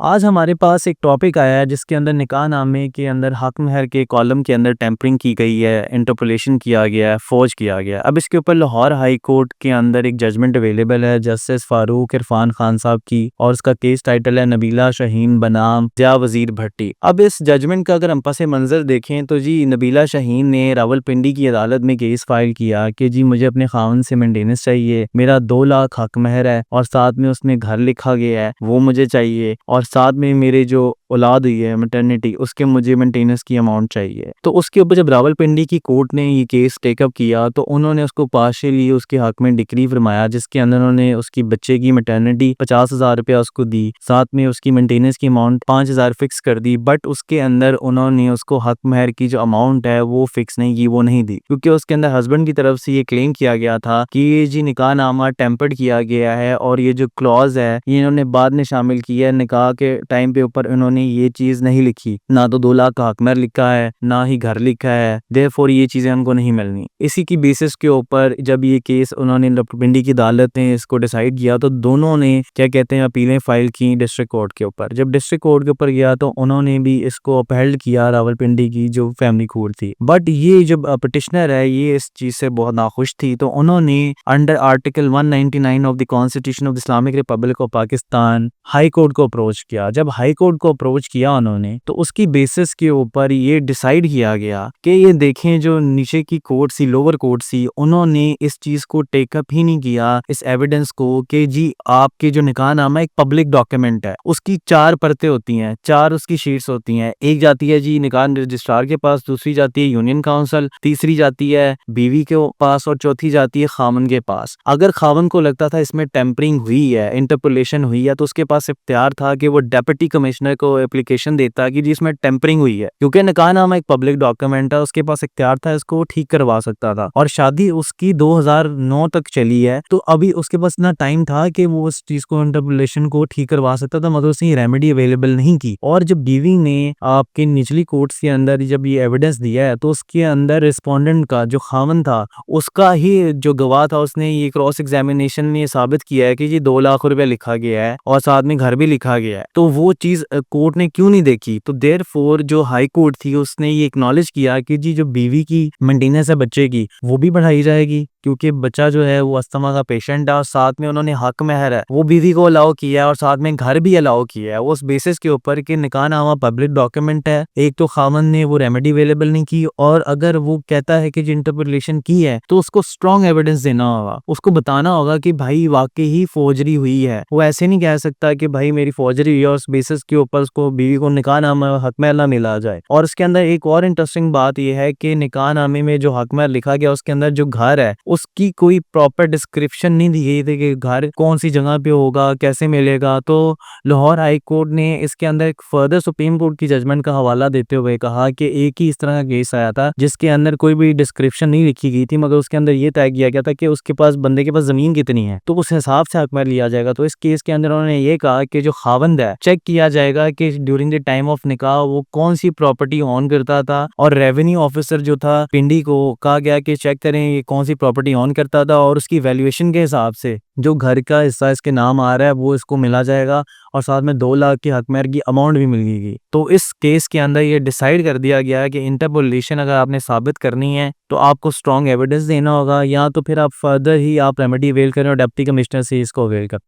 आज हमारे पास एक टॉपिक आया है जिसके अंदर निकाहनामे के अंदर हक महर के कॉलम के अंदर टेम्परिंग की गई है, इंटरपोलेशन किया गया है, फ़ौज किया गया है। अब इसके ऊपर लाहौर हाई कोर्ट के अंदर एक जजमेंट अवेलेबल है जस्टिस फ़ारूक इरफान खान साहब की, और उसका केस टाइटल है नबीला शाहीन बनाम ज़िया वज़ीर भट्टी। अब इस जजमेंट का अगर हम पस मंज़र देखें तो जी नबीला शाहीन ने रावलपिंडी की अदालत में केस फाइल किया कि जी मुझे अपने ख़ावंद से मेंटेनेंस चाहिए, मेरा 2 लाख हक महर है और साथ में उसमें घर लिखा गया है वो मुझे चाहिए, और साथ में मेरे जो औलाद हुई है मैटरनिटी उसके मुझे मेंटेनेंस की अमाउंट चाहिए। तो उसके ऊपर जब रावलपिंडी की कोर्ट ने ये केस टेकअप किया तो उन्होंने उसको पार्शियली उसके हक में डिक्री फरमाया, जिसके अंदर उन्होंने उसकी बच्चे की मैटरनिटी 50,000 रुपया उसको दी, साथ में उसकी मेंटेनेंस की अमाउंट 5,000 फिक्स कर दी। बट उसके अंदर उन्होंने उसको हक महर की जो अमाउंट है वो फिक्स नहीं की, वो नहीं दी, क्योंकि उसके अंदर हस्बैंड की तरफ से ये क्लेम किया गया था कि ये जी निकाहनामा टेम्पर्ड किया गया है और ये जो क्लॉज है ये इन्होंने बाद में शामिल किया है। निकाह के टाइम पे ऊपर इन्होंने ये चीज नहीं लिखी, ना तो 2 लाख का हक महर लिखा है ना ही घर लिखा है, देयरफॉर ये चीजें उनको नहीं मिलनी। इसी की बेसिस के ऊपर जब ये केस उन्होंने रावलपिंडी की अदालत ने इसको डिसाइड किया तो दोनों ने क्या कहते हैं अपीलें फाइल की डिस्ट्रिक्ट कोर्ट के ऊपर। जब डिस्ट्रिक्ट कोर्ट के ऊपर गया तो उन्होंने भी इसको अपहेल्ड किया रावलपिंडी की जो फैमिली कोर्ट थी। बट ये जब पिटिशनर है ये इस चीज से बहुत नाखुश थी, तो उन्होंने under article 199 of the constitution of the Islamic Republic of Pakistan high court को अप्रोच किया। जब हाई कोर्ट को अप्रोच किया उन्होंने तो उसकी बेसिस के ऊपर ये डिसाइड किया गया कि ये देखें जो नीचे की कोर्ट सी, लोअर कोर्ट सी, उन्होंने इस चीज को टेकअप ही नहीं किया इस एविडेंस को कि जी आपके जो निकाहनामा एक पब्लिक डॉक्यूमेंट है, उसकी 4 परतें होती हैं, 4 उसकी शीट्स होती हैं। एक जाती है जी निकाह रजिस्ट्रार के पास, दूसरी जाती है यूनियन काउंसिल, तीसरी जाती है बीवी के पास और चौथी जाती है खामन के पास। अगर खामन को लगता था इसमें टेम्परिंग हुई है, इंटरपोलेशन हुई है, तो उसके पास इख्तियार था कि वो डेप्यूटी कमिश्नर को एप्लीकेशन देता कि जिसमें टेम्परिंग हुई है, क्योंकि निकाहनामा एक पब्लिक डॉक्यूमेंट है, उसके पास इख्तियार था इसको ठीक करवा सकता था। और शादी उसकी 2009 तक चली है, तो अभी उसके पास इतना टाइम था कि वो उस चीज को, इंटरपोलेशन को ठीक करवा सकता था, मगर उसने रेमेडी अवेलेबल नहीं की। और जब बीवी ने आपके निचली कोर्ट के अंदर जब ये एविडेंस दिया है तो उसके अंदर रिस्पोंडेंट का जो खामन था उसका ही जो गवाह था उसने ये क्रॉस एग्जामिनेशन में साबित किया है कि जी 2 लाख रुपया लिखा गया है और साथ में घर भी लिखा गया है। तो वो चीज कोर्ट ने क्यों नहीं देखी? तो देयरफॉर जो हाई कोर्ट थी उसने ये एक्नॉलेज किया कि जी जो बीवी की मेंटेनेंस है बच्चे की वो भी बढ़ाई जाएगी, क्योंकि बच्चा जो है वो अस्थमा का पेशेंट है, और साथ में उन्होंने हक महर है वो बीवी को अलाउ किया है और साथ में घर भी अलाउ किया है उस बेसिस के ऊपर कि निकाहनामा पब्लिक डॉक्यूमेंट है। एक तो खामन ने वो रेमेडी अवेलेबल नहीं की, और अगर वो कहता है कि इंटरपोलेशन की है तो उसको स्ट्रॉन्ग एविडेंस देना होगा, उसको बताना होगा कि भाई वाकई ही फौजरी हुई है। वो ऐसे नहीं कह सकता कि भाई मेरी फौजरी हुई है और उस बेसिस के ऊपर उसको बीवी को निकाहनामा हक महर ना मिला जाए। और इसके अंदर एक और इंटरेस्टिंग बात यह है कि निकाहनामे में जो हक महर लिखा गया उसके अंदर जो घर है उसकी कोई प्रॉपर डिस्क्रिप्शन नहीं दी गई थी कि घर कौन सी जगह पे होगा, कैसे मिलेगा। तो लाहौर हाई कोर्ट ने इसके अंदर एक फर्दर सुप्रीम कोर्ट की जजमेंट का हवाला देते हुए कहा कि एक ही इस तरह का केस आया था जिसके अंदर कोई भी डिस्क्रिप्शन नहीं लिखी गई थी, मगर उसके अंदर ये तय किया गया था कि उसके पास, बंदे के पास जमीन कितनी है, तो उस हिसाब से हक महर लिया जाएगा। तो इस केस के अंदर उन्होंने ये कहा कि जो खावंद है चेक किया जाएगा कि ड्यूरिंग द टाइम ऑफ निकाह वो कौन सी प्रॉपर्टी ऑन करता था, और रेवेन्यू ऑफिसर जो था पिंडी को कहा गया कि चेक करें ये कौन सी प्रॉपर्टी ऑन करता था, और उसकी वैल्यूएशन के हिसाब से जो घर का हिस्सा इसके नाम आ रहा है वो इसको मिला जाएगा, और साथ में 2 लाख की हक महर की अमाउंट भी मिलेगी। तो इस केस के अंदर ये डिसाइड कर दिया गया है कि इंटरपोलेशन अगर आपने साबित करनी है तो आपको स्ट्रॉन्ग एविडेंस देना होगा, या तो फिर आप फर्दर ही आप रेमेडी अवेल करें और डिप्टी कमिश्नर से इसको अवेल करें।